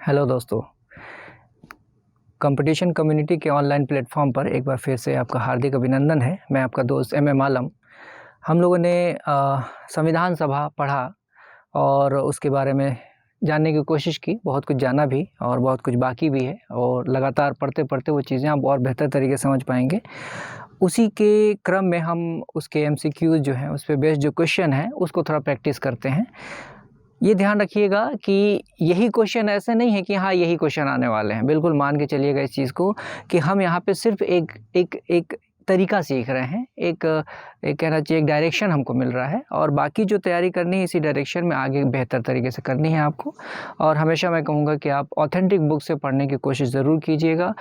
Hello दोस्तों, competition community के online platform पर एक बार फिर से आपका हार्दिक अभिनंदन है। मैं आपका दोस्त एम आलम। हम लोगों ने संविधान सभा पढ़ा और उसके बारे में जानने की कोशिश की, बहुत कुछ जाना भी और बहुत कुछ बाकी भी है और लगातार पढ़ते पढ़ते वो चीज़ें आप और बेहतर तरीके से समझ पाएंगे। उसी के क्रम में हम उसके एमसीक्यूज़ जो हैं उस पर बेस्ड जो क्वेश्चन है उसको थोड़ा प्रैक्टिस करते हैं। ये ध्यान रखिएगा कि यही क्वेश्चन ऐसे नहीं है कि हाँ यही क्वेश्चन आने वाले हैं। बिल्कुल मान के चलिएगा इस चीज़ को कि हम यहाँ पे सिर्फ एक एक एक तरीका सीख रहे हैं, एक कहना चाहिए एक डायरेक्शन हमको मिल रहा है और बाकी जो तैयारी करनी है इसी डायरेक्शन में आगे बेहतर तरीके से करनी है आपको। और हमेशा मैं कहूँगा कि आप ऑथेंटिक बुक से पढ़ने की कोशिश ज़रूर कीजिएगा।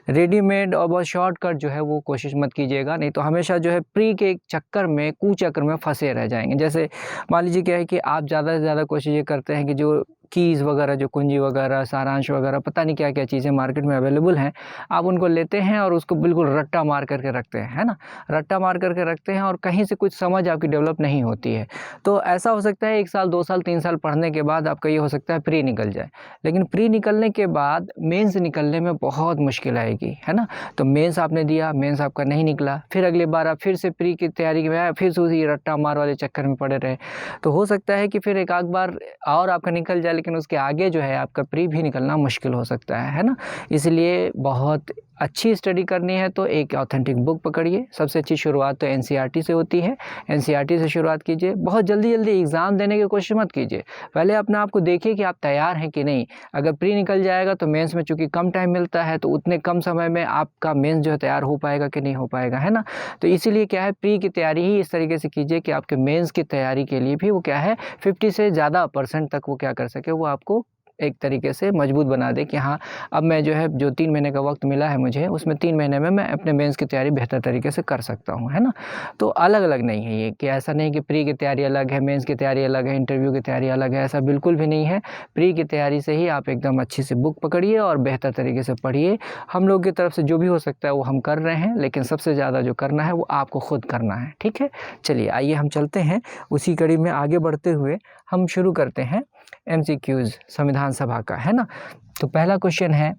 रेडीमेड और बहुत शॉर्टकट जो है वो कोशिश मत कीजिएगा, नहीं तो हमेशा जो है प्री के चक्कर में कुचक्र में फंसे रह जाएंगे। जैसे मान लीजिए क्या है कि आप ज़्यादा से ज़्यादा कोशिश ये करते हैं कि जो कीज़ वगैरह, जो कुंजी वगैरह, सारांश वगैरह, पता नहीं क्या क्या चीज़ें मार्केट में अवेलेबल हैं, आप उनको लेते हैं और उसको बिल्कुल रट्टा मार करके रखते हैं, है ना। रट्टा मार करके रखते हैं और कहीं से कुछ समझ आपकी डेवलप नहीं होती है। तो ऐसा हो सकता है 1 साल 2 साल 3 साल पढ़ने के बाद आपका ये हो सकता है प्री निकल जाए, लेकिन प्री निकलने के बाद मेंस निकलने में बहुत मुश्किल आएगी, है ना। तो मेंस आपने दिया, मेंस आपका नहीं निकला, फिर अगली बार आप फिर से प्री की तैयारी में आए, फिर से उसी रट्टा मार वाले चक्कर में पड़े रहे। तो हो सकता है कि फिर एक आध बार और आपका निकल जाए, लेकिन उसके आगे जो है आपका प्री भी निकलना मुश्किल हो सकता है ना। इसलिए बहुत अच्छी स्टडी करनी है तो एक ऑथेंटिक बुक पकड़िए। सबसे अच्छी शुरुआत तो एनसीईआरटी से होती है, एनसीईआरटी से शुरुआत कीजिए। बहुत जल्दी जल्दी एग्ज़ाम देने की कोशिश मत कीजिए, पहले अपने आप को देखिए कि आप तैयार हैं कि नहीं। अगर प्री निकल जाएगा तो मेंस में चूँकि कम टाइम मिलता है तो उतने कम समय में आपका मेंस जो है तैयार हो पाएगा कि नहीं हो पाएगा, है ना। तो इसीलिए क्या है, प्री की तैयारी ही इस तरीके से कीजिए कि आपके मेंस की तैयारी के लिए भी वो क्या है 50 से ज़्यादा % तक वो क्या कर सके, वो आपको एक तरीके से मजबूत बना दे कि हाँ अब मैं जो है जो 3 महीने का वक्त मिला है मुझे, उसमें 3 महीने में मैं अपने मेंस की तैयारी बेहतर तरीके से कर सकता हूँ, है ना। तो अलग अलग नहीं है ये कि ऐसा नहीं कि प्री की तैयारी अलग है, मेंस की तैयारी अलग है, इंटरव्यू की तैयारी अलग है, ऐसा बिल्कुल भी नहीं है। प्री की तैयारी से ही आप एकदम अच्छी से बुक पकड़िए और बेहतर तरीके से पढ़िए। हम लोग की तरफ से जो भी हो सकता है वो हम कर रहे हैं, लेकिन सबसे ज़्यादा जो करना है वो आपको खुद करना है, ठीक है। चलिए आइए हम चलते हैं, उसी कड़ी में आगे बढ़ते हुए हम शुरू करते हैं एमसीक्यूज़ संविधान सभा का, है ना। तो पहला क्वेश्चन है,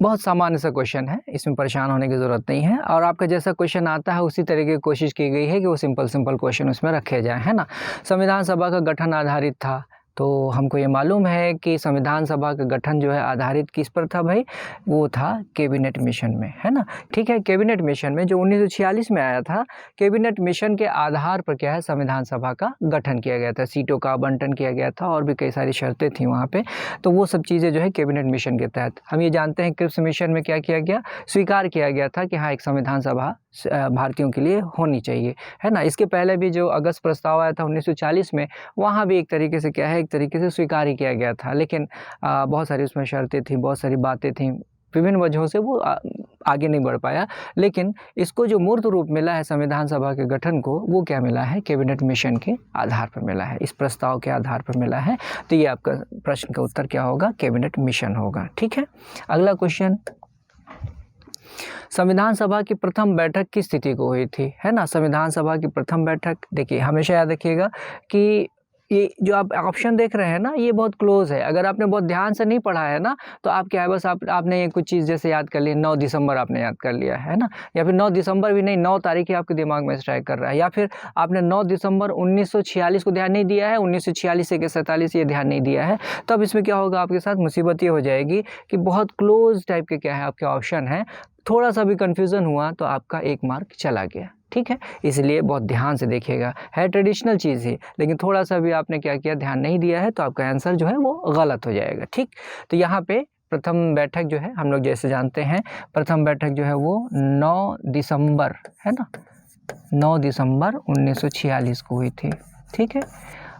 बहुत सामान्य सा क्वेश्चन है, इसमें परेशान होने की ज़रूरत नहीं है और आपका जैसा क्वेश्चन आता है उसी तरीके की कोशिश की गई है कि वो सिंपल क्वेश्चन उसमें रखे जाएँ, है ना। संविधान सभा का गठन आधारित था, तो हमको ये मालूम है कि संविधान सभा का गठन जो है आधारित किस पर था भाई, वो था कैबिनेट मिशन में, है ना। ठीक है, कैबिनेट मिशन में जो 1946 में आया था, कैबिनेट मिशन के आधार पर क्या है संविधान सभा का गठन किया गया था, सीटों का आवंटन किया गया था और भी कई सारी शर्तें थी वहाँ पे। तो वो सब चीज़ें जो है कैबिनेट मिशन के तहत, हम ये जानते हैं क्रिप्स मिशन में क्या किया गया, स्वीकार किया गया था कि हाँ एक संविधान सभा भारतीयों के लिए होनी चाहिए, है ना। इसके पहले भी जो अगस्त प्रस्ताव आया था 1940 में, वहाँ भी एक तरीके से क्या है, एक तरीके से स्वीकार ही किया गया था, लेकिन बहुत सारी उसमें शर्तें थी, बहुत सारी बातें थी, विभिन्न वजहों से वो आगे नहीं बढ़ पाया। लेकिन इसको जो मूर्त रूप मिला है संविधान सभा के गठन को, वो क्या मिला है, कैबिनेट मिशन के आधार पर मिला है, इस प्रस्ताव के आधार पर मिला है। तो ये आपका प्रश्न का उत्तर क्या होगा, कैबिनेट मिशन होगा, ठीक है। अगला क्वेश्चन, संविधान सभा की प्रथम बैठक किस तिथि को हुई थी, है ना। संविधान सभा की प्रथम बैठक, देखिए हमेशा याद रखिएगा कि ये जो आप ऑप्शन देख रहे हैं ना, ये बहुत क्लोज है। अगर आपने बहुत ध्यान से नहीं पढ़ा है ना, तो आप क्या है बस आपने ये कुछ चीज़ जैसे याद कर लिया, 9 दिसंबर आपने याद कर लिया है ना, या फिर 9 दिसंबर भी नहीं, 9 तारीख ही आपके दिमाग में स्ट्राइक कर रहा है, या फिर आपने 9 दिसंबर 1946 को ध्यान नहीं दिया है, 1946 से 47 ये ध्यान नहीं दिया है। तो अब इसमें क्या होगा आपके साथ, मुसीबत ये हो जाएगी कि बहुत क्लोज टाइप के क्या है आपके ऑप्शन है, थोड़ा सा भी कन्फ्यूज़न हुआ तो आपका 1 मार्क चला गया, ठीक है। इसलिए बहुत ध्यान से देखिएगा, है ट्रेडिशनल चीज़ ही, लेकिन थोड़ा सा भी आपने क्या किया, ध्यान नहीं दिया है, तो आपका आंसर जो है वो गलत हो जाएगा, ठीक। तो यहाँ पे प्रथम बैठक जो है हम लोग जैसे जानते हैं, प्रथम बैठक जो है वो 9 दिसंबर, है ना, 9 दिसंबर 1946 को हुई थी, ठीक है।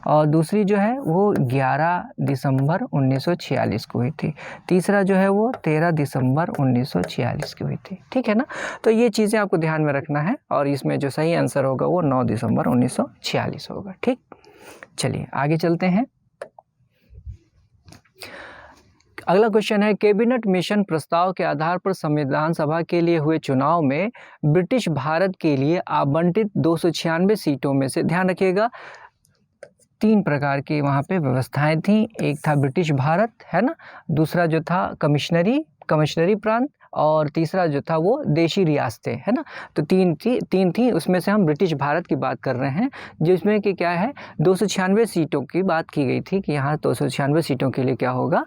और दूसरी जो है वो 11 दिसंबर 1946 को हुई थी। तीसरा जो है वो 13 दिसंबर 1946 की हुई थी, ठीक है ना। तो ये चीज़ें आपको ध्यान में रखना है और इसमें जो सही आंसर होगा वो 9 दिसंबर 1946 होगा, ठीक। चलिए आगे चलते हैं। अगला क्वेश्चन है, कैबिनेट मिशन प्रस्ताव के आधार पर संविधान सभा के लिए हुए चुनाव में ब्रिटिश भारत के लिए आवंटित 296 सीटों में से, ध्यान रखिएगा 3 प्रकार की वहाँ पे व्यवस्थाएं थी। एक था ब्रिटिश भारत, है ना, दूसरा जो था कमिश्नरी प्रांत, और तीसरा जो था वो देशी रियासतें, है ना। तो 3 थी, उसमें से हम ब्रिटिश भारत की बात कर रहे हैं, जिसमें कि क्या है 296 सीटों की बात की गई थी कि यहाँ 296 सीटों के लिए क्या होगा,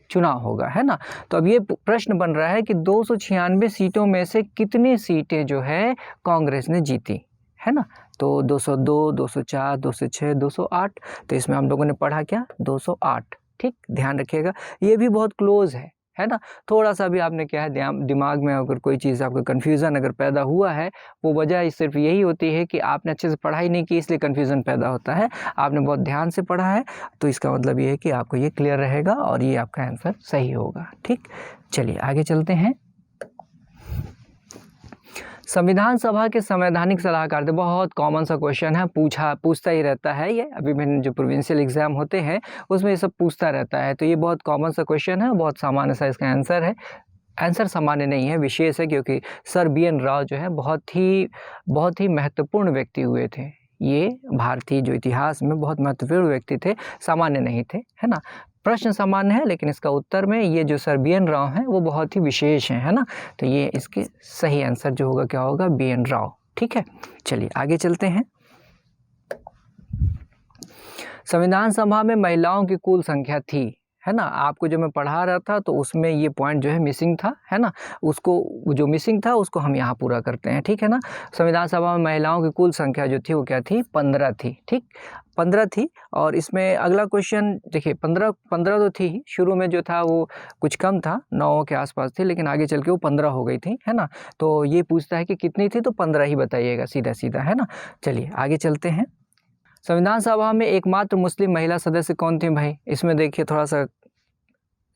चुनाव होगा, है ना। तो अब ये प्रश्न बन रहा है कि 296 सीटों में से कितनी सीटें जो है कांग्रेस ने जीती, है ना। तो 202, 204, 206, 208, तो इसमें हम लोगों ने पढ़ा क्या, 208, ठीक, ध्यान रखिएगा। ये भी बहुत क्लोज है ना। थोड़ा सा भी आपने क्या है दिमाग में अगर कोई चीज़ आपको कन्फ्यूज़न अगर पैदा हुआ है, वो वजह सिर्फ यही होती है कि आपने अच्छे से पढ़ाई नहीं की, इसलिए कन्फ्यूज़न पैदा होता है। आपने बहुत ध्यान से पढ़ा है, तो इसका मतलब ये है कि आपको ये क्लियर रहेगा और ये आपका आंसर सही होगा, ठीक। चलिए आगे चलते हैं। संविधान सभा के संवैधानिक सलाहकार थे, बहुत कॉमन सा क्वेश्चन है, पूछता ही रहता है ये। अभी मैंने जो प्रोविंशियल एग्जाम होते हैं उसमें ये सब पूछता रहता है, तो ये बहुत कॉमन सा क्वेश्चन है, बहुत सामान्य सा इसका आंसर है। आंसर सामान्य नहीं है, विशेष है, क्योंकि सर BN राव जो है बहुत ही महत्वपूर्ण व्यक्ति हुए थे। ये भारतीय जो इतिहास में बहुत महत्वपूर्ण व्यक्ति थे, सामान्य नहीं थे, है ना। प्रश्न सामान्य है, लेकिन इसका उत्तर में ये जो सर BN राव हैं वो बहुत ही विशेष हैं, है ना। तो ये इसके सही आंसर जो होगा क्या होगा, BN राव, ठीक है। चलिए आगे चलते हैं। संविधान सभा में महिलाओं की कुल संख्या थी, है ना। आपको जो मैं पढ़ा रहा था तो उसमें ये पॉइंट जो है मिसिंग था, है ना। उसको जो मिसिंग था उसको हम यहाँ पूरा करते हैं, ठीक है ना। संविधान सभा में महिलाओं की कुल संख्या जो थी वो क्या थी, 15 थी, ठीक, 15 थी। और इसमें अगला क्वेश्चन देखिए, 15 तो थी ही, शुरू में जो था वो कुछ कम था, 9 के आसपास थी, लेकिन आगे चल के वो 15 हो गई थी, है ना। तो ये पूछता है कि कितनी थी, तो 15 ही बताइएगा सीधा सीधा, है ना। चलिए आगे चलते हैं। संविधान सभा में एकमात्र मुस्लिम महिला सदस्य कौन थी भाई, इसमें देखिए थोड़ा सा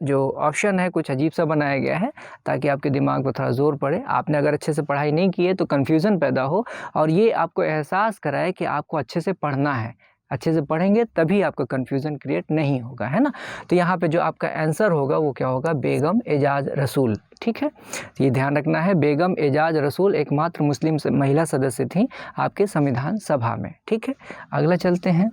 जो ऑप्शन है कुछ अजीब सा बनाया गया है, ताकि आपके दिमाग पर थोड़ा जोर पड़े। आपने अगर अच्छे से पढ़ाई नहीं की है तो कन्फ्यूज़न पैदा हो, और ये आपको एहसास कराए कि आपको अच्छे से पढ़ना है। अच्छे से पढ़ेंगे तभी आपका कन्फ्यूज़न क्रिएट नहीं होगा, है ना। तो यहाँ पे जो आपका आंसर होगा वो क्या होगा, बेगम एजाज रसूल, ठीक है। तो ये ध्यान रखना है, बेगम एजाज रसूल एकमात्र मुस्लिम महिला सदस्य थी आपके संविधान सभा में, ठीक है। अगला चलते हैं।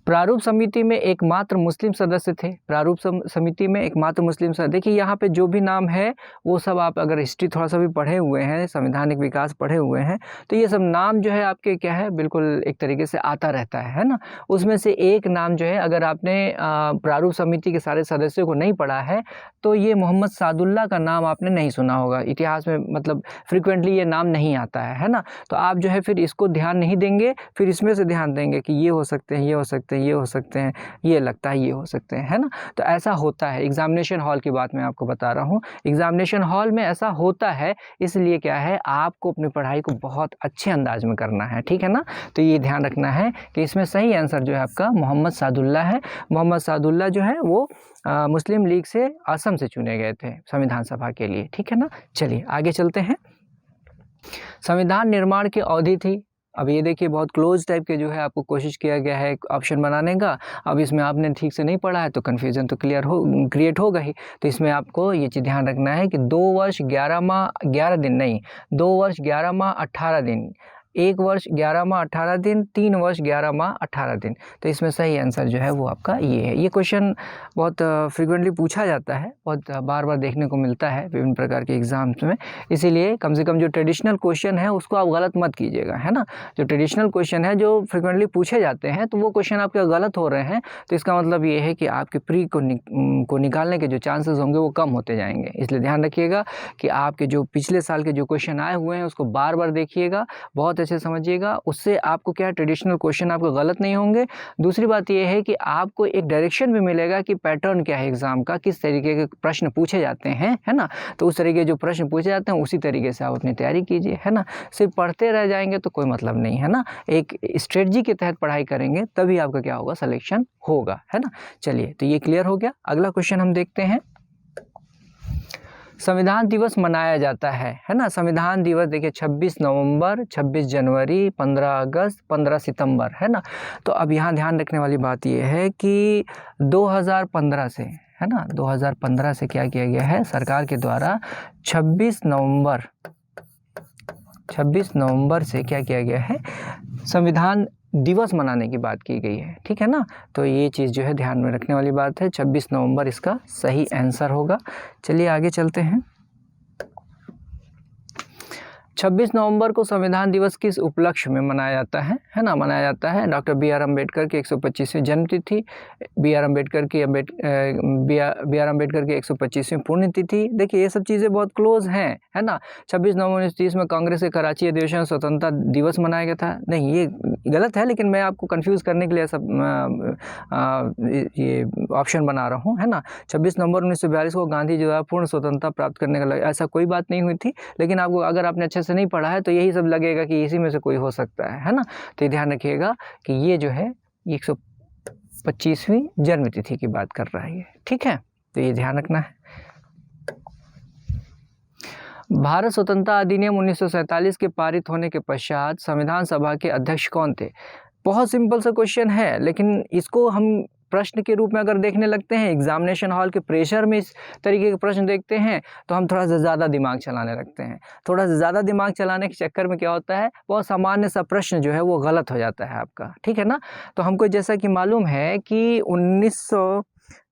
प्रारूप समिति में एकमात्र मुस्लिम सदस्य थे, प्रारूप समिति में एकमात्र मुस्लिम सदस्य। देखिए यहाँ पे जो भी नाम है वो सब आप अगर हिस्ट्री थोड़ा सा भी पढ़े हुए हैं, संवैधानिक विकास पढ़े हुए हैं, तो ये सब नाम जो है आपके क्या है, बिल्कुल एक तरीके से आता रहता है ना। उसमें से एक नाम जो है, अगर आपने प्रारूप समिति के सारे सदस्यों को नहीं पढ़ा है तो ये मोहम्मद सादुल्ला का नाम आपने नहीं सुना होगा इतिहास में, मतलब फ्रिक्वेंटली ये नाम नहीं आता है ना। तो आप जो है फिर इसको ध्यान नहीं देंगे, फिर इसमें से ध्यान देंगे कि ये हो सकते हैं, ये हो सकते हैं, ये हो सकते हैं, ये लगता है ये हो सकते हैं, है ना। तो ऐसा होता है, एग्जामिनेशन हॉल की बात मैं आपको बता रहा हूँ, एग्जामिनेशन हॉल में ऐसा होता है। इसलिए क्या है, आपको अपनी पढ़ाई को बहुत अच्छे अंदाज में करना है, ठीक है ना। तो ये ध्यान रखना है कि इसमें सही आंसर जो है आपका मोहम्मद सादुल्ला है। मोहम्मद सादुल्ला जो है वो मुस्लिम लीग से असम से चुने गए थे संविधान सभा के लिए, ठीक है ना। चलिए आगे चलते हैं। संविधान निर्माण की अवधि थी, अब ये देखिए बहुत क्लोज टाइप के जो है आपको कोशिश किया गया है ऑप्शन बनाने का। अब इसमें आपने ठीक से नहीं पढ़ा है तो कन्फ्यूज़न तो क्रिएट होगा ही। तो इसमें आपको ये चीज़ ध्यान रखना है कि 2 वर्ष 11 माह 11 दिन नहीं, 2 वर्ष 11 माह 18 दिन, 1 वर्ष 11 माह 18 दिन, 3 वर्ष 11 माह 18 दिन। तो इसमें सही आंसर जो है वो आपका ये है। ये क्वेश्चन बहुत फ्रिक्वेंटली पूछा जाता है, बहुत बार बार देखने को मिलता है विभिन्न प्रकार के एग्जाम्स में। इसीलिए कम से कम जो ट्रेडिशनल क्वेश्चन है उसको आप गलत मत कीजिएगा, है ना। जो ट्रेडिशनल क्वेश्चन है जो फ्रिक्वेंटली पूछे जाते हैं तो वो क्वेश्चन आपके गलत हो रहे हैं, तो इसका मतलब ये है कि आपके प्री को निकालने के जो चांसेस होंगे वो कम होते जाएंगे। इसलिए ध्यान रखिएगा कि आपके जो पिछले साल के जो क्वेश्चन आए हुए हैं उसको बार बार देखिएगा, बहुत अच्छे समझिएगा। उससे आपको क्या है, ट्रेडिशनल क्वेश्चन आपको गलत नहीं होंगे। दूसरी बात ये है कि आपको एक डायरेक्शन भी मिलेगा कि पैटर्न क्या है एग्जाम का, किस तरीके के प्रश्न पूछे जाते हैं, है ना। तो उस तरीके जो प्रश्न पूछे जाते हैं उसी तरीके से आप अपनी तैयारी कीजिए, है ना। सिर्फ पढ़ते रह जाएंगे तो कोई मतलब नहीं, है ना। एक स्ट्रेटजी के तहत पढ़ाई करेंगे तभी आपका क्या होगा, सिलेक्शन होगा, है ना। चलिए तो ये क्लियर हो गया। अगला क्वेश्चन हम देखते हैं। संविधान दिवस मनाया जाता है ना। संविधान दिवस देखिए 26 नवंबर, 26 जनवरी, 15 अगस्त, 15 सितंबर, है ना। तो अब यहाँ ध्यान रखने वाली बात ये है कि 2015 से, है ना, 2015 से क्या किया गया है, सरकार के द्वारा 26 नवंबर से क्या किया गया है, संविधान दिवस मनाने की बात की गई है, ठीक है ना। तो ये चीज़ जो है ध्यान में रखने वाली बात है। 26 नवंबर इसका सही आंसर होगा। चलिए आगे चलते हैं। 26 नवंबर को संविधान दिवस किस उपलक्ष्य में मनाया जाता है ना, मनाया जाता है डॉक्टर बी आर अम्बेडकर की 125वीं जन्मतिथि, बी आर अम्बेडकर की 125वीं पुण्यतिथि। देखिए ये सब चीज़ें बहुत क्लोज हैं, है ना। 26 नवंबर 1930 में कांग्रेस के कराची अधिवेशन स्वतंत्रता दिवस मनाया गया था। नहीं, ये गलत है, लेकिन मैं आपको कन्फ्यूज़ करने के लिए सब ये ऑप्शन बना रहा हूँ, है ना। 26 नवंबर 1942 को गांधी जी द्वारा पूर्ण स्वतंत्रता प्राप्त करने का ऐसा कोई बात नहीं हुई थी, लेकिन आपको अगर आपने अच्छे से नहीं पढ़ा है तो यही सब लगेगा कि इसी में से कोई हो सकता है ना। तो ये ध्यान रखिएगा कि ये जो है 125वीं जन्मतिथि की बात कर रहा है ये, ठीक है। तो ये ध्यान रखना है। भारत स्वतंत्रता अधिनियम 1947 के पारित होने के पश्चात संविधान सभा के अध्यक्ष कौन थे? बहुत सिंपल सा क्वेश्चन है, लेकिन इसको हम प्रश्न के रूप में अगर देखने लगते हैं, एग्जामिनेशन हॉल के प्रेशर में इस तरीके के प्रश्न देखते हैं तो हम थोड़ा सा ज़्यादा दिमाग चलाने लगते हैं। थोड़ा सा ज़्यादा दिमाग चलाने के चक्कर में क्या होता है, बहुत सामान्य सा प्रश्न जो है वो गलत हो जाता है आपका, ठीक है ना। तो हमको जैसा कि मालूम है कि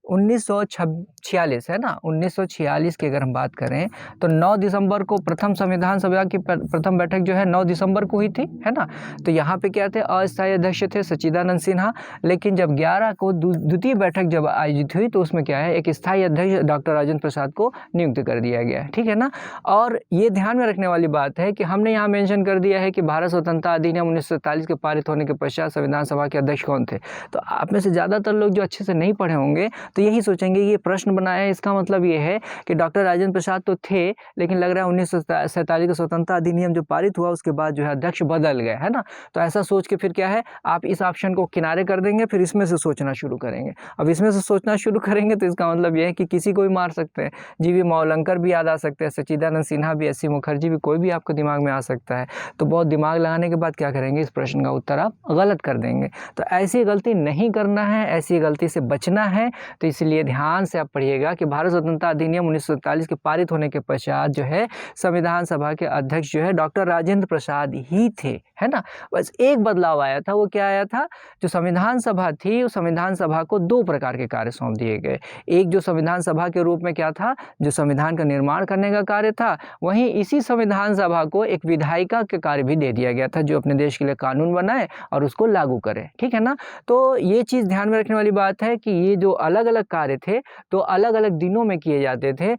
1946 है ना, 1946 की अगर हम बात करें तो 9 दिसंबर को प्रथम संविधान सभा की प्रथम बैठक जो है 9 दिसंबर को हुई थी, है ना। तो यहाँ पे क्या थे, अस्थायी अध्यक्ष थे सच्चिदानंद सिन्हा, लेकिन जब 11 को द्वितीय बैठक जब आयोजित हुई तो उसमें क्या है, एक स्थायी अध्यक्ष डॉक्टर राजेंद्र प्रसाद को नियुक्त कर दिया गया है, ठीक है ना। और ये ध्यान में रखने वाली बात है कि हमने यहाँ मेंशन कर दिया है कि भारत स्वतंत्रता अधिनियम 1947 के पारित होने के पश्चात संविधान सभा के अध्यक्ष कौन थे। तो आप में से ज़्यादातर लोग जो अच्छे से नहीं पढ़े होंगे तो यही सोचेंगे ये प्रश्न बनाया है, इसका मतलब ये है कि डॉक्टर राजेंद्र प्रसाद तो थे, लेकिन लग रहा है 1947 का स्वतंत्रता अधिनियम जो पारित हुआ उसके बाद जो है अध्यक्ष बदल गए, है ना। तो ऐसा सोच के फिर क्या है, आप इस ऑप्शन को किनारे कर देंगे, फिर इसमें से सोचना शुरू करेंगे। अब इसमें से सोचना शुरू करेंगे तो इसका मतलब ये है कि किसी को भी मार सकते हैं, जी.वी. मावलंकर भी याद आ सकते हैं, सच्चिदानंद सिन्हा भी, एस.सी. मुखर्जी भी, कोई भी आपको दिमाग में आ सकता है। तो बहुत दिमाग लगाने के बाद क्या करेंगे, इस प्रश्न का उत्तर आप गलत कर देंगे। तो ऐसी गलती नहीं करना है, ऐसी गलती से बचना है। तो इसलिए ध्यान से आप पढ़िएगा कि भारत स्वतंत्रता अधिनियम 1947 के पारित होने के पश्चात जो है संविधान सभा के अध्यक्ष जो है डॉक्टर राजेंद्र प्रसाद ही थे, है ना। बस एक बदलाव आया था, वो क्या आया था, जो संविधान सभा थी उस संविधान सभा को 2 प्रकार के कार्य सौंप दिए गए। एक जो संविधान सभा के रूप में क्या था, जो संविधान का निर्माण करने का कार्य था, वहीं इसी संविधान सभा को एक विधायिका के कार्य भी दे दिया गया था, जो अपने देश के लिए कानून बनाए और उसको लागू करे, ठीक है ना। तो ये चीज़ ध्यान में रखने वाली बात है कि ये जो अलग अलग कार्य थे तो अलग अलग दिनों में किए जाते थे।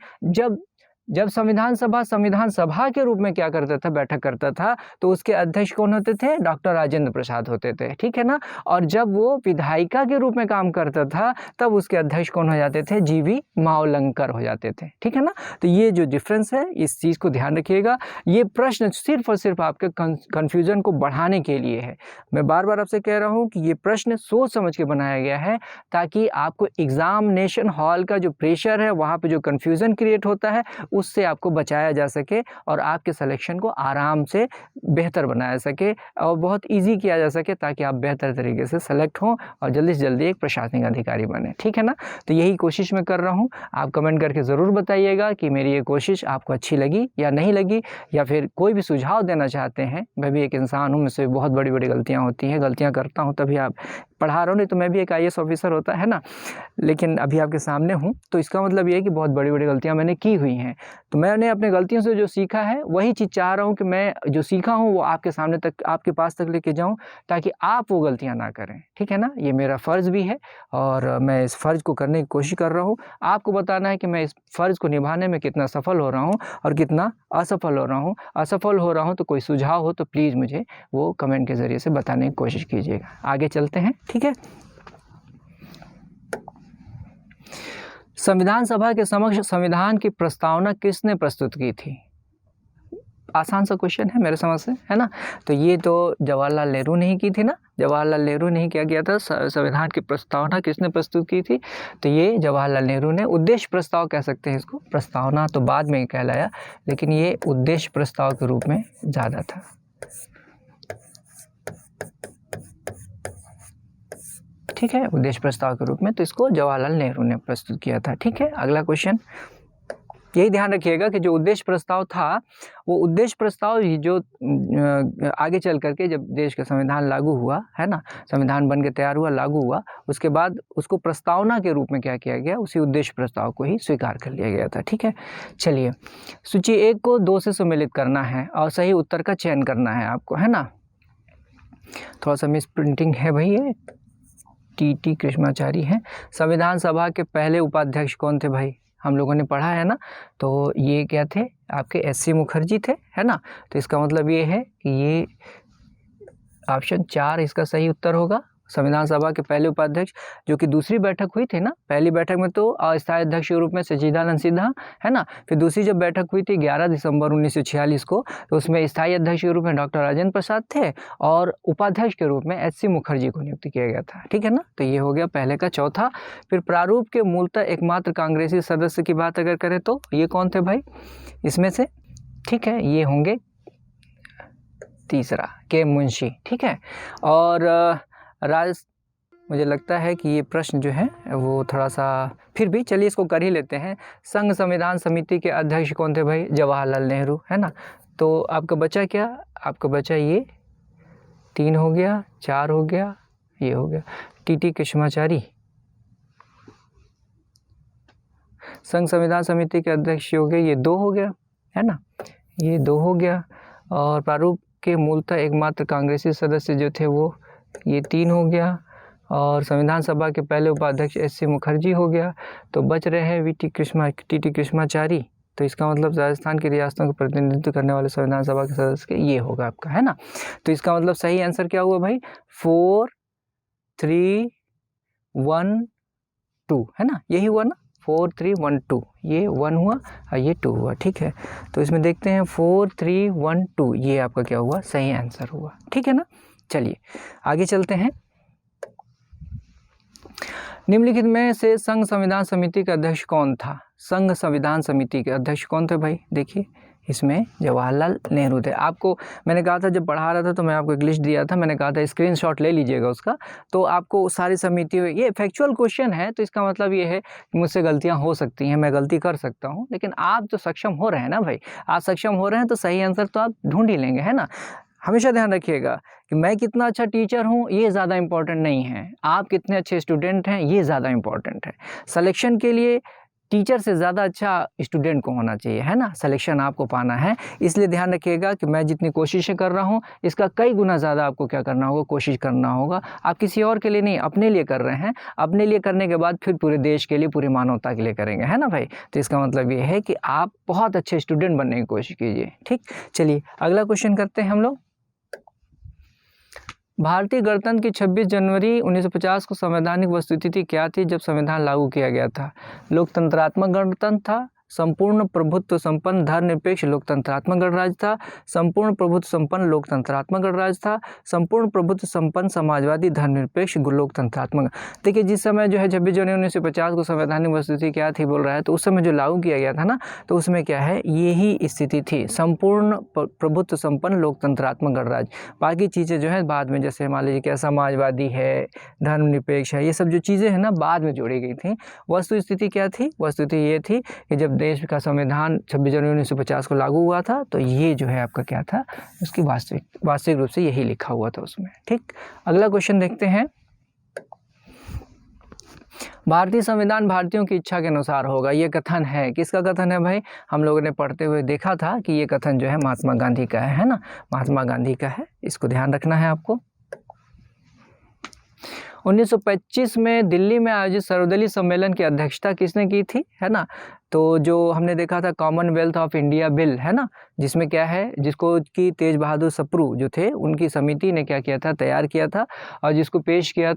जब संविधान सभा के रूप में क्या करता था, बैठक करता था, तो उसके अध्यक्ष कौन होते थे, डॉक्टर राजेंद्र प्रसाद होते थे, ठीक है ना। और जब वो विधायिका के रूप में काम करता था तब उसके अध्यक्ष कौन हो जाते थे, जी.वी. मावलंकर हो जाते थे, ठीक है ना। तो ये जो डिफरेंस है इस चीज़ को ध्यान रखिएगा। ये प्रश्न सिर्फ और सिर्फ आपके कन्फ्यूजन को बढ़ाने के लिए है। मैं बार बार आपसे कह रहा हूँ कि ये प्रश्न सोच समझ के बनाया गया है, ताकि आपको एग्जामिनेशन हॉल का जो प्रेशर है, वहाँ पर जो कन्फ्यूज़न क्रिएट होता है, उससे आपको बचाया जा सके और आपके सिलेक्शन को आराम से बेहतर बनाया सके और बहुत इजी किया जा सके, ताकि आप बेहतर तरीके से सेलेक्ट हों और जल्दी से जल्दी एक प्रशासनिक अधिकारी बने, ठीक है ना। तो यही कोशिश मैं कर रहा हूँ। आप कमेंट करके ज़रूर बताइएगा कि मेरी ये कोशिश आपको अच्छी लगी या नहीं लगी, या फिर कोई भी सुझाव देना चाहते हैं। मैं भी एक इंसान हूँ, मुझसे बहुत बड़ी बड़ी गलतियाँ होती हैं, गलतियाँ करता हूँ, तभी आप पढ़ा रहा हूँ, नहीं तो मैं भी एक IAS ऑफिसर होता है ना। लेकिन अभी आपके सामने हूँ, तो इसका मतलब ये है कि बहुत बड़ी बड़ी गलतियाँ मैंने की हुई हैं। तो मैंने अपने गलतियों से जो सीखा है वही चीज़ चाह रहा हूँ कि मैं जो सीखा हूँ वो आपके सामने तक, आपके पास तक लेके जाऊँ, ताकि आप वो गलतियाँ ना करें, ठीक है ना। ये मेरा फ़र्ज़ भी है और मैं इस फ़र्ज़ को करने की कोशिश कर रहा हूँ। आपको बताना है कि मैं इस फ़र्ज़ को निभाने में कितना सफल हो रहा हूँ और कितना असफल हो रहा हूँ। असफल हो रहा हूँ तो कोई सुझाव हो तो प्लीज़ मुझे वो कमेंट के ज़रिए से बताने की कोशिश कीजिएगा। आगे चलते हैं, ठीक है। संविधान सभा के समक्ष संविधान की प्रस्तावना किसने प्रस्तुत की थी? आसान सा क्वेश्चन है मेरे समझ से, है ना। तो ये तो जवाहरलाल नेहरू ने ही की थी ना। जवाहरलाल नेहरू ने ही क्या किया था, संविधान की प्रस्तावना किसने प्रस्तुत की थी? तो ये जवाहरलाल नेहरू ने। उद्देश्य प्रस्ताव कह सकते हैं इसको, प्रस्तावना तो बाद में कहलाया, लेकिन ये उद्देश्य प्रस्ताव के रूप में ज़्यादा था, ठीक है, उद्देश्य प्रस्ताव के रूप में। तो इसको जवाहरलाल नेहरू ने प्रस्तुत किया था, ठीक है। अगला क्वेश्चन, यही ध्यान रखिएगा कि जो उद्देश्य प्रस्ताव था वो उद्देश्य प्रस्ताव ही जो आगे चल करके जब देश का संविधान लागू हुआ है ना, संविधान बन के तैयार हुआ, लागू हुआ, उसके बाद उसको प्रस्तावना के रूप में क्या किया गया, उसी उद्देश्य प्रस्ताव को ही स्वीकार कर लिया गया था। ठीक है, चलिए सूची 1 को 2 से सम्मिलित करना है और सही उत्तर का चयन करना है आपको, है ना। थोड़ा सा मिस प्रिंटिंग है भाई, ये टी कृष्णाचारी हैं। संविधान सभा के पहले उपाध्यक्ष कौन थे भाई, हम लोगों ने पढ़ा है ना, तो ये क्या थे आपके एस.सी. मुखर्जी थे, है ना। तो इसका मतलब ये है कि ये ऑप्शन 4 इसका सही उत्तर होगा। संविधान सभा के पहले उपाध्यक्ष, जो कि दूसरी बैठक हुई थी ना, पहली बैठक में तो अस्थायी अध्यक्ष के रूप में सच्चिदानंद सिन्हा, है ना, फिर दूसरी जब बैठक हुई थी 11 दिसंबर 1946 को, तो उसमें स्थायी अध्यक्ष के रूप में डॉक्टर राजेंद्र प्रसाद थे और उपाध्यक्ष के रूप में एस.सी. मुखर्जी को नियुक्त किया गया था। ठीक है ना, तो ये हो गया पहले का। चौथा, फिर प्रारूप के मूलतः एकमात्र कांग्रेसी सदस्य की बात अगर करें तो ये कौन थे भाई इसमें से, ठीक है, ये होंगे तीसरा के मुंशी। ठीक है, और मुझे लगता है कि ये प्रश्न जो है वो थोड़ा सा, फिर भी चलिए इसको कर ही लेते हैं। संघ संविधान समिति के अध्यक्ष कौन थे भाई, जवाहरलाल नेहरू, है ना। तो आपका बचा क्या, आपका बचा ये 3 हो गया, 4 हो गया, ये हो गया टी कृष्णाचारी। संघ संविधान समिति के अध्यक्ष हो गए, ये 2 हो गया, है ना, ये 2 हो गया। और प्रारूप के मूलतः एकमात्र कांग्रेसी सदस्य जो थे वो ये 3 हो गया। और संविधान सभा के पहले उपाध्यक्ष एस.सी. मुखर्जी हो गया। तो बच रहे हैं टी कृष्णाचारी। तो इसका मतलब राजस्थान की रियासतों का प्रतिनिधित्व करने वाले संविधान सभा के सदस्य के ये होगा आपका, है ना। तो इसका मतलब सही आंसर क्या हुआ भाई, 4 3 1 2, है ना, यही हुआ ना, 4 3 1 2, ये 1 हुआ और ये 2 हुआ। ठीक है, तो इसमें देखते हैं 4 3 1 2, ये आपका क्या हुआ, सही आंसर हुआ। ठीक है ना, चलिए आगे चलते हैं। निम्नलिखित में से संघ संविधान समिति का अध्यक्ष कौन था, संघ संविधान समिति के अध्यक्ष कौन थे भाई, देखिए इसमें जवाहरलाल नेहरू थे। आपको मैंने कहा था जब पढ़ा रहा था तो मैं आपको एक लिस्ट दिया था, मैंने कहा था स्क्रीनशॉट ले लीजिएगा उसका, तो आपको सारी समिति, ये फैक्चुअल क्वेश्चन है तो इसका मतलब ये है कि मुझसे गलतियां हो सकती हैं, मैं गलती कर सकता हूं, लेकिन आप तो सक्षम हो रहे हैं ना भाई, आप सक्षम हो रहे हैं तो सही आंसर तो आप ढूंढ ही लेंगे, है ना। हमेशा ध्यान रखिएगा कि मैं कितना अच्छा टीचर हूँ ये ज़्यादा इम्पोर्टेंट नहीं है, आप कितने अच्छे स्टूडेंट हैं ये ज़्यादा इम्पोर्टेंट है। सिलेक्शन के लिए टीचर से ज़्यादा अच्छा स्टूडेंट को होना चाहिए, है ना, सिलेक्शन आपको पाना है। इसलिए ध्यान रखिएगा कि मैं जितनी कोशिशें कर रहा हूँ इसका कई गुना ज़्यादा आपको क्या करना होगा, कोशिश करना होगा। आप किसी और के लिए नहीं, अपने लिए कर रहे हैं, अपने लिए करने के बाद फिर पूरे देश के लिए, पूरी मानवता के लिए करेंगे, है ना भाई। तो इसका मतलब ये है कि आप बहुत अच्छे स्टूडेंट बनने की कोशिश कीजिए। ठीक, चलिए अगला क्वेश्चन करते हैं हम लोग। भारतीय गणतंत्र की 26 जनवरी 1950 को संवैधानिक वस्तुस्थिति क्या थी जब संविधान लागू किया गया था। लोकतंत्रात्मक गणतंत्र था, संपूर्ण प्रभुत्व संपन्न धर्मनिरपेक्ष लोकतंत्रात्मक गणराज्य था, संपूर्ण प्रभुत्व संपन्न लोकतंत्रात्मक गणराज्य था, संपूर्ण प्रभुत्व संपन्न समाजवादी धर्मनिरपेक्ष लोकतंत्रात्मक। देखिए जिस समय जो है 26 जनवरी 1950 को संवैधानिक वस्तुस्थिति क्या थी बोल रहा है, तो उस समय जो लागू किया गया था ना, तो उसमें क्या है, यही स्थिति थी, संपूर्ण प्रभुत्व संपन्न लोकतंत्रात्मक गणराज्य। बाकी चीज़ें जो है बाद में, जैसे मान लीजिए क्या समाजवादी है, धर्मनिरपेक्ष है, ये सब जो चीज़ें हैं ना बाद में जोड़ी गई थी। वस्तुस्थिति क्या थी, वस्तुस्थिति ये थी कि जब देश का संविधान 26 जनवरी 1950 को लागू हुआ था तो ये जो है आपका क्या था, उसकी वास्तविक रूप से यही लिखा हुआ था उसमें। ठीक, अगला क्वेश्चन देखते हैं। भारतीय संविधान भारतीयों की इच्छा के अनुसार होगा, ये कथन है, किसका कथन है भाई, हम लोगों ने पढ़ते हुए देखा था कि ये कथन जो है महात्मा गांधी का है ना, महात्मा गांधी का है, इसको ध्यान रखना है आपको। 1925 में दिल्ली में आयोजित सर्वदलीय सम्मेलन की अध्यक्षता किसने की थी, है ना। तो जो हमने देखा था कॉमनवेल्थ ऑफ इंडिया बिल, है ना, जिसमें क्या है, जिसको कि तेज बहादुर सप्रू जो थे उनकी समिति ने क्या किया था, तैयार किया था, और जिसको पेश किया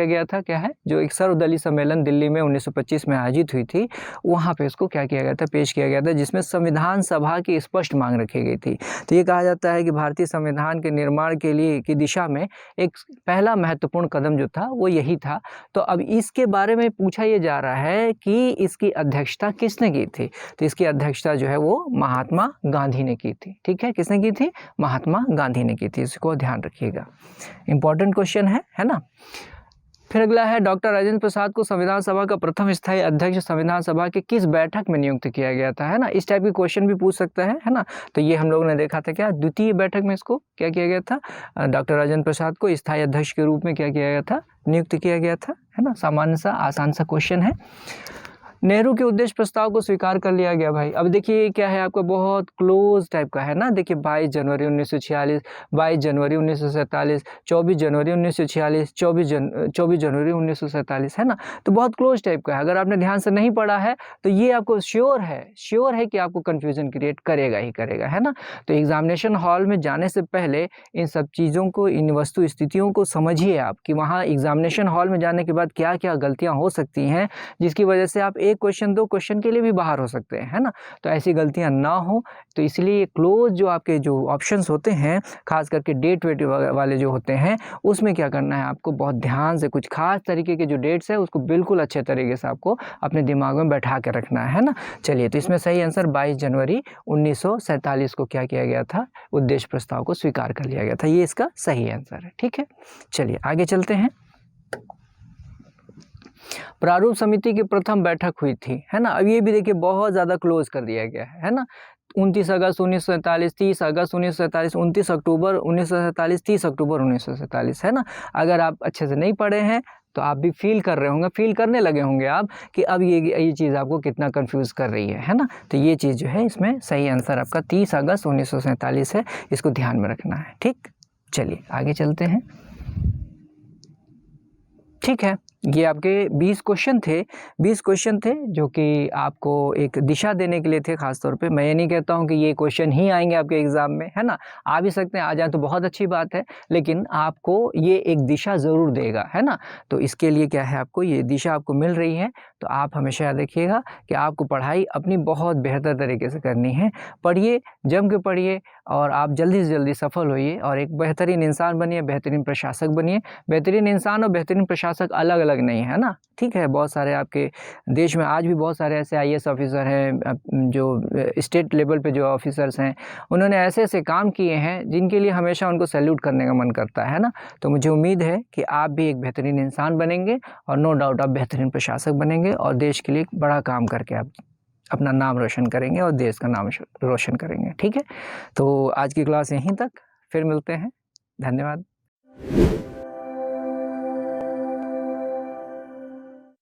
गया था क्या है, जो एक सर्वदलीय सम्मेलन दिल्ली में 1925 में आयोजित हुई थी, वहाँ पे उसको क्या किया गया था, पेश किया गया था, जिसमें संविधान सभा की स्पष्ट मांग रखी गई थी। तो ये कहा जाता है कि भारतीय संविधान के निर्माण के लिए की दिशा में एक पहला महत्वपूर्ण कदम जो था वो यही था। तो अब इसके बारे में पूछा ये जा रहा है कि इसकी अध्यक्षता किसने की थी, तो इसकी अध्यक्षता जो है वो महात्मा गांधी ने की थी। ठीक है, किसने की थी, महात्मा गांधी ने की थी, इसको ध्यान रखिएगा, इंपॉर्टेंट क्वेश्चन है ना। फिर अगला है डॉक्टर राजेंद्र प्रसाद को संविधान सभा का प्रथम स्थायी अध्यक्ष संविधान सभा के किस बैठक में नियुक्त किया गया था, है ना। इस टाइप के क्वेश्चन भी पूछ सकता है ना। तो ये हम लोगों ने देखा था क्या, द्वितीय बैठक में इसको क्या किया गया था, डॉक्टर राजेंद्र प्रसाद को स्थायी अध्यक्ष के रूप में क्या किया गया था, नियुक्त किया गया था, है ना। सामान्य सा आसान सा क्वेश्चन है। नेहरू के उद्देश्य प्रस्ताव को स्वीकार कर लिया गया भाई। अब देखिए क्या है आपका, बहुत क्लोज टाइप का है ना। देखिए 22 जनवरी 1946, 22 जनवरी 1947, 24 जनवरी 1946, 24 जनवरी 1947, है ना। तो बहुत क्लोज टाइप का है। अगर आपने ध्यान से नहीं पढ़ा है तो ये आपको श्योर है कि आपको कन्फ्यूजन क्रिएट करेगा ही करेगा, है ना। तो एग्जामिनेशन हॉल में जाने से पहले इन सब चीज़ों को, इन वस्तु स्थितियों को समझिए आप कि वहाँ एग्जामिनेशन हॉल में जाने के बाद क्या क्या गलतियाँ हो सकती हैं, जिसकी वजह से आप एक क्वेश्चन 2 क्वेश्चन के लिए भी बाहर हो सकते हैं, है ना। तो ऐसी गलतियां ना हो, तो इसलिए क्लोज जो आपके जो ऑप्शंस होते हैं, खास करके डेट वेट वाले जो होते हैं, उसमें क्या करना है आपको, बहुत ध्यान से कुछ खास तरीके के जो डेट्स है उसको बिल्कुल अच्छे तरीके से आपको अपने दिमाग में बैठा के रखना है ना। चलिए, तो इसमें सही आंसर 22 जनवरी 1947 को क्या किया गया था, उद्देश्य प्रस्ताव को स्वीकार कर लिया गया था। ये इसका सही आंसर है। ठीक है, चलिए आगे चलते हैं। प्रारूप समिति की प्रथम बैठक हुई थी, है ना। अब ये भी देखिए बहुत ज़्यादा क्लोज कर दिया गया है ना। 29 अगस्त 1947, 30 अगस्त 1947, 29 अक्टूबर 1947, 30 अक्टूबर 1947, है ना। अगर आप अच्छे से नहीं पढ़े हैं तो आप भी फील कर रहे होंगे, फील करने लगे होंगे आप कि अब ये चीज़ आपको कितना कंफ्यूज कर रही है ना। तो ये चीज़ जो है इसमें सही आंसर आपका 30 अगस्त 1947 है। इसको ध्यान में रखना है। ठीक, चलिए आगे चलते हैं। ठीक है, ये आपके 20 क्वेश्चन थे जो कि आपको एक दिशा देने के लिए थे। खास तौर पे मैं ये नहीं कहता हूँ कि ये क्वेश्चन ही आएंगे आपके एग्ज़ाम में, है ना। आ भी सकते हैं, आ जाए तो बहुत अच्छी बात है, लेकिन आपको ये एक दिशा ज़रूर देगा, है ना। तो इसके लिए क्या है, आपको ये दिशा आपको मिल रही है, तो आप हमेशा याद रखिएगा कि आपको पढ़ाई अपनी बहुत बेहतर तरीके से करनी है। पढ़िए, जम के पढ़िए, और आप जल्दी से जल्दी सफल होइए और एक बेहतरीन इंसान बनिए, बेहतरीन प्रशासक बनिए। बेहतरीन इंसान और बेहतरीन प्रशासक अलग अलग नहीं है ना। ठीक है, बहुत सारे आपके देश में आज भी बहुत सारे ऐसे IAS ऑफिसर हैं, जो स्टेट लेवल पे जो ऑफिसर्स हैं, उन्होंने ऐसे ऐसे काम किए हैं जिनके लिए हमेशा उनको सैल्यूट करने का मन करता है ना। तो मुझे उम्मीद है कि आप भी एक बेहतरीन इंसान बनेंगे और नो डाउट आप बेहतरीन प्रशासक बनेंगे और देश के लिए बड़ा काम करके आप अपना नाम रोशन करेंगे और देश का नाम रोशन करेंगे। ठीक है, तो आज की क्लास यहीं तक, फिर मिलते हैं। धन्यवाद।